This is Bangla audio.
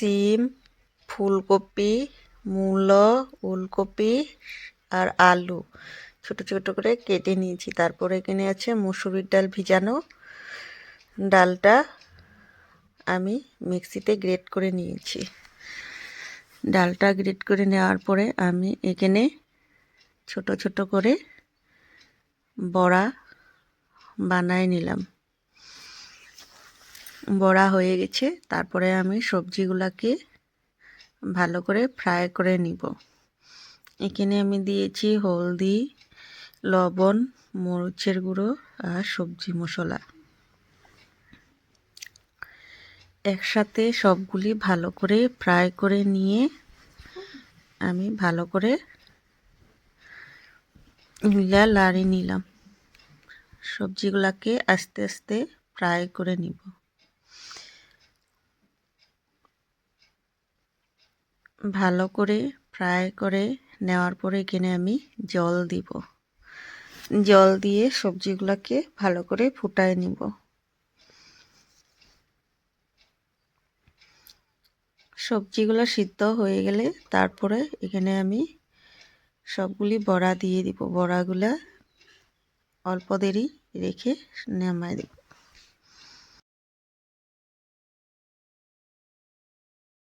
সিম, ফুলকপি, মূলো, ওলকপি আর আলু ছোট ছোট করে কেটে নিয়েছি। তারপরে এখানে আছে মুসুরির ডাল ভিজানো। ডালটা আমি মিক্সিতে গ্রেট করে নিয়েছি। ডালটা গ্রেট করে নেওয়ার পরে আমি এখানে ছোট ছোট করে বড়া বানায় নিলাম। বড়া হয়ে গেছে। তারপরে আমি সবজিগুলোকে ভালো করে ফ্রাই করে নিব। এখানে আমি দিয়েছি হলদি, লবণ, মরিচের গুঁড়ো আর সবজি মশলা। একসাথে সবগুলি ভালো করে ফ্রাই করে নিয়ে আমি ভালো করে লাড়িয়ে নিলাম। সবজিগুলোকে আস্তে আস্তে ফ্রাই করে নিব। ভালো করে ফ্রাই করে নেওয়ার পরে এখানে আমি জল দিব। জল দিয়ে সবজিগুলোকে ভালো করে ফুটায় নিব। সবজিগুলো সিদ্ধ হয়ে গেলে তারপরে এখানে আমি সবগুলি বড়া দিয়ে দিব। বড়াগুলা অল্প দেরি রেখে নামাই দিব।